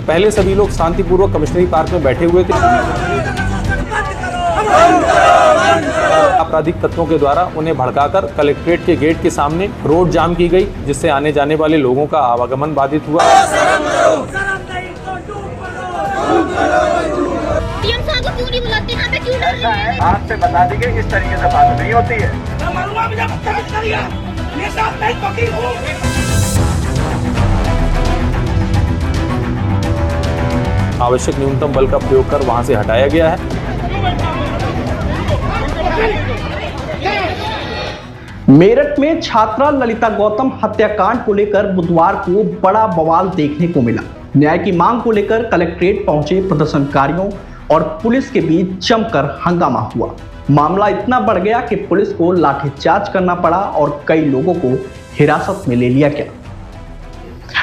पहले सभी लोग शांतिपूर्वक कमिश्नरी पार्क में बैठे हुए थे। आपराधिक तत्वों के द्वारा उन्हें भड़काकर कलेक्ट्रेट के गेट के सामने रोड जाम की गई, जिससे आने जाने वाले लोगों का आवागमन बाधित हुआ। आपसे बता दी गई, इस तरीके से बात नहीं होती है। आवश्यक न्यूनतम बल का प्रयोग कर वहां से हटाया गया है। मेरठ में छात्रा ललिता गौतम हत्याकांड को लेकर बुधवार को बड़ा बवाल देखने को मिला। न्याय की मांग को लेकर कलेक्ट्रेट पहुंचे प्रदर्शनकारियों और पुलिस के बीच जमकर हंगामा हुआ। मामला इतना बढ़ गया कि पुलिस को लाठीचार्ज करना पड़ा और कई लोगों को हिरासत में ले लिया गया।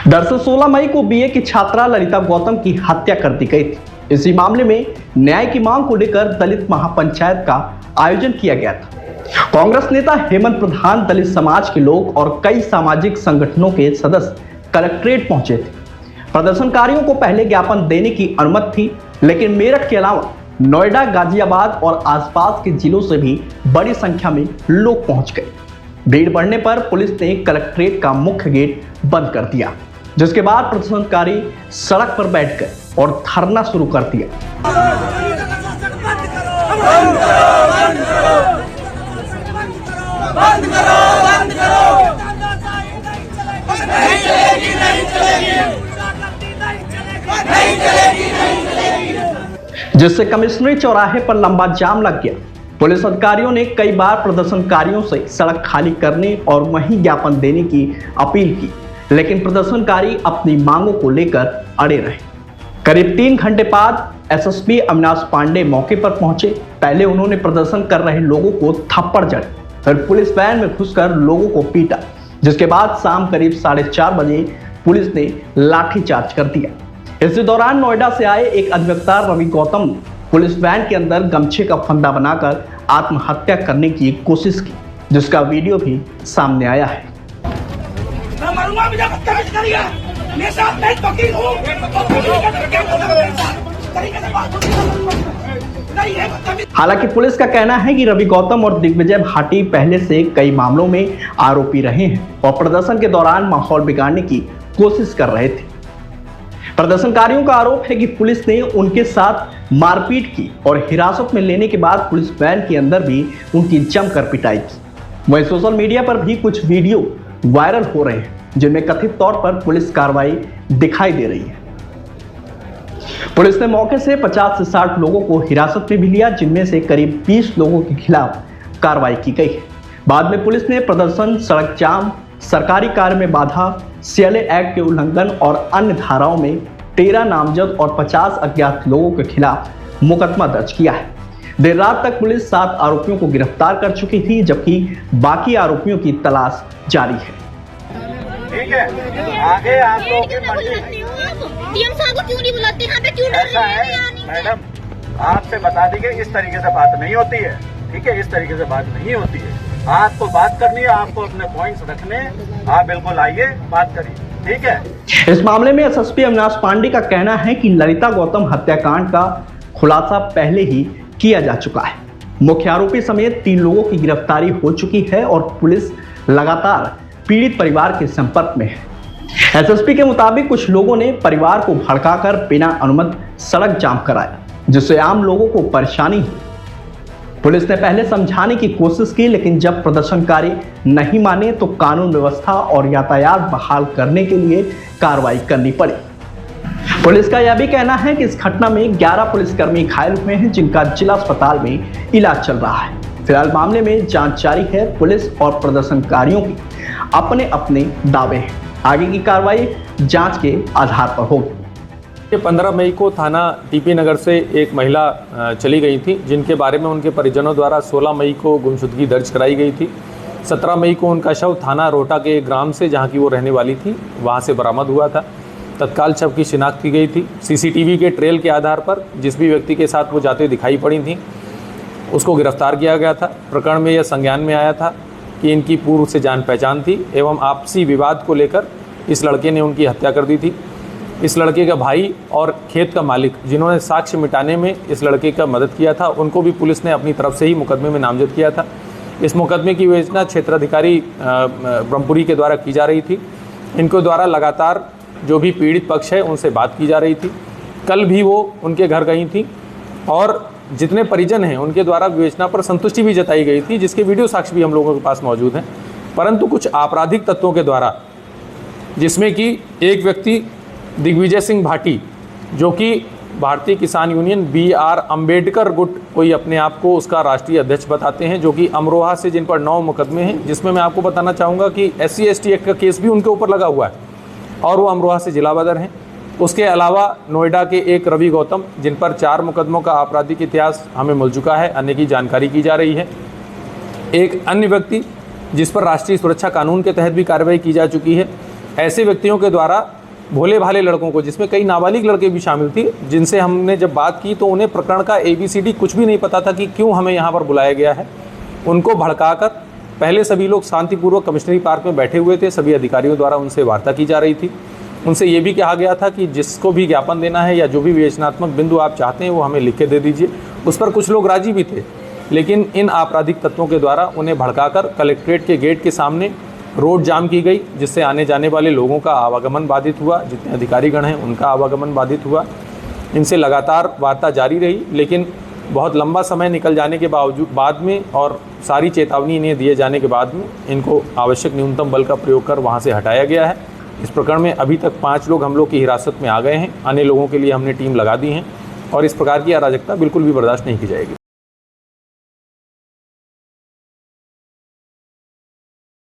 दरअसल 16 मई को बीए की छात्रा ललिता गौतम की हत्या कर दी गई थी। इसी मामले में न्याय की मांग को लेकर दलित महापंचायत का आयोजन किया गया था। कांग्रेस नेता हेमंत प्रधान, दलित समाज के लोग और कई सामाजिक संगठनों के सदस्य कलेक्ट्रेट पहुंचे थे। प्रदर्शनकारियों को पहले ज्ञापन देने की अनुमति थी, लेकिन मेरठ के अलावा नोएडा, गाजियाबाद और आसपास के जिलों से भी बड़ी संख्या में लोग पहुंच गए। भीड़ बढ़ने पर पुलिस ने कलेक्ट्रेट का मुख्य गेट बंद कर दिया, जिसके बाद प्रदर्शनकारी सड़क पर बैठ गए और धरना शुरू कर दिया। जिससे कमिश्नरी चौराहे पर लंबा जाम लग गया। पुलिस अधिकारियों ने कई बार प्रदर्शनकारियों से सड़क खाली करने और वहीं ज्ञापन देने की अपील की, लेकिन प्रदर्शनकारी अपनी मांगों को लेकर अड़े रहे। करीब 3 घंटे बाद एसएसपी अविनाश पांडे मौके पर पहुंचे। पहले उन्होंने प्रदर्शन कर रहे लोगों को थप्पड़ जड़े, फिर पुलिस वैन में घुसकर लोगों को पीटा, जिसके बाद शाम करीब 4:30 बजे पुलिस ने लाठीचार्ज कर दिया। इसी दौरान नोएडा से आए एक अधिवक्ता रवि गौतम ने पुलिस वैन के अंदर गमछे का फंदा बनाकर आत्महत्या करने की कोशिश की, जिसका वीडियो भी सामने आया है। हालांकि पुलिस का कहना है कि रवि गौतम और दिग्विजय भाटी पहले से कई मामलों में आरोपी रहे हैं और प्रदर्शन के दौरान माहौल बिगाड़ने की कोशिश कर रहे थे। प्रदर्शनकारियों का आरोप है कि पुलिस ने उनके साथ मारपीट की और हिरासत में लेने के बाद पुलिस वैन के अंदर भी उनकी जमकर पिटाई की। वहीं सोशल मीडिया पर भी कुछ वीडियो वायरल हो रहे हैं, जिनमें कथित तौर पर पुलिस कार्रवाई दिखाई दे रही है। पुलिस ने मौके से 50 से 60 लोगों को हिरासत में भी लिया, जिनमें से करीब 20 लोगों के खिलाफ कार्रवाई की गई है। बाद में पुलिस ने प्रदर्शन, सड़क जाम, सरकारी कार्य में बाधा, सीएलए एक्ट के उल्लंघन और अन्य धाराओं में 13 नामजद और 50 अज्ञात लोगों के खिलाफ मुकदमा दर्ज किया है। देर रात तक पुलिस 7 आरोपियों को गिरफ्तार कर चुकी थी, जबकि बाकी आरोपियों की तलाश जारी है। ठीक है, आगे आप लोग की मर्जी। डीएम साहब को क्यों नहीं बुलाते? यहाँ पे क्यों डर ऐसा रहे हैं? है मैडम, आपसे बता दी गई, इस तरीके से बात नहीं होती है। ठीक है, इस तरीके से बात नहीं होती है। आपको बात करनी है, आपको अपने पॉइंट्स रखने, आप बिल्कुल आइए, बात करिए। ठीक है। इस मामले में एसएसपी अविनाश पांडे का कहना है कि ललिता गौतम हत्याकांड का खुलासा पहले ही किया जा चुका है। मुख्य आरोपी समेत 3 लोगों की गिरफ्तारी हो चुकी है और पुलिस लगातार पीड़ित परिवार के संपर्क में है। एसएसपी के मुताबिक कुछ लोगों ने परिवार को भड़काकर बिना अनुमति सड़क जाम कराया, जिससे आम लोगों को परेशानी हुई। पुलिस ने पहले समझाने की कोशिश की, लेकिन जब प्रदर्शनकारी नहीं माने तो कानून व्यवस्था और यातायात बहाल करने के लिए कार्रवाई करनी पड़ी। पुलिस का यह भी कहना है कि इस घटना में 11 पुलिसकर्मी घायल हुए हैं, जिनका जिला अस्पताल में इलाज चल रहा है। फिलहाल मामले में जांच जारी है। पुलिस और प्रदर्शनकारियों के अपने अपने दावे हैं। आगे की कार्रवाई जांच के आधार पर होगी। 15 मई को थाना टीपी नगर से एक महिला चली गई थी, जिनके बारे में उनके परिजनों द्वारा 16 मई को गुमशुदगी दर्ज कराई गई थी। 17 मई को उनका शव थाना रोहटा के ग्राम से, जहां की वो रहने वाली थी, वहां से बरामद हुआ था। तत्काल शव की शिनाख्त की गई थी। सीसीटीवी के ट्रेल के आधार पर जिस भी व्यक्ति के साथ वो जाते दिखाई पड़ी थी, उसको गिरफ्तार किया गया था। प्रकरण में यह संज्ञान में आया था कि इनकी पूर्व से जान पहचान थी एवं आपसी विवाद को लेकर इस लड़के ने उनकी हत्या कर दी थी। इस लड़के का भाई और खेत का मालिक जिन्होंने साक्ष्य मिटाने में इस लड़के का मदद किया था, उनको भी पुलिस ने अपनी तरफ से ही मुकदमे में नामजद किया था। इस मुकदमे की विवेचना क्षेत्राधिकारी ब्रह्मपुरी के द्वारा की जा रही थी। इनके द्वारा लगातार जो भी पीड़ित पक्ष है उनसे बात की जा रही थी। कल भी वो उनके घर गई थी और जितने परिजन हैं उनके द्वारा विवेचना पर संतुष्टि भी जताई गई थी, जिसके वीडियो साक्ष्य भी हम लोगों के पास मौजूद हैं। परंतु कुछ आपराधिक तत्वों के द्वारा, जिसमें कि एक व्यक्ति दिग्विजय सिंह भाटी जो कि भारतीय किसान यूनियन BR अम्बेडकर गुट कोई अपने आप को उसका राष्ट्रीय अध्यक्ष बताते हैं, जो कि अमरोहा से जिन पर 9 मुकदमे हैं, जिसमें मैं आपको बताना चाहूँगा कि SC/ST एक्ट का केस भी उनके ऊपर लगा हुआ है और वो अमरोहा से जिला बदर हैं। उसके अलावा नोएडा के एक रवि गौतम जिन पर 4 मुकदमों का आपराधिक इतिहास हमें मिल चुका है, अन्य की जानकारी की जा रही है। एक अन्य व्यक्ति जिस पर राष्ट्रीय सुरक्षा कानून के तहत भी कार्रवाई की जा चुकी है। ऐसे व्यक्तियों के द्वारा भोले भाले लड़कों को, जिसमें कई नाबालिग लड़के भी शामिल थे, जिनसे हमने जब बात की तो उन्हें प्रकरण का ABCD कुछ भी नहीं पता था कि क्यों हमें यहाँ पर बुलाया गया है, उनको भड़काकर पहले सभी लोग शांतिपूर्वक कमिश्नरी पार्क में बैठे हुए थे। सभी अधिकारियों द्वारा उनसे वार्ता की जा रही थी। उनसे ये भी कहा गया था कि जिसको भी ज्ञापन देना है या जो भी विवेचनात्मक बिंदु आप चाहते हैं वो हमें लिख के दे दीजिए। उस पर कुछ लोग राजी भी थे, लेकिन इन आपराधिक तत्वों के द्वारा उन्हें भड़काकर कलेक्ट्रेट के गेट के सामने रोड जाम की गई, जिससे आने जाने वाले लोगों का आवागमन बाधित हुआ। जितने अधिकारीगण हैं उनका आवागमन बाधित हुआ। इनसे लगातार वार्ता जारी रही, लेकिन बहुत लंबा समय निकल जाने के बाद में और सारी चेतावनी इन्हें दिए जाने के बाद में इनको आवश्यक न्यूनतम बल का प्रयोग कर वहाँ से हटाया गया है। इस प्रकरण में अभी तक 5 लोग हम लोग की हिरासत में आ गए हैं। अन्य लोगों के लिए हमने टीम लगा दी है और इस प्रकार की अराजकता बिल्कुल भी बर्दाश्त नहीं की जाएगी।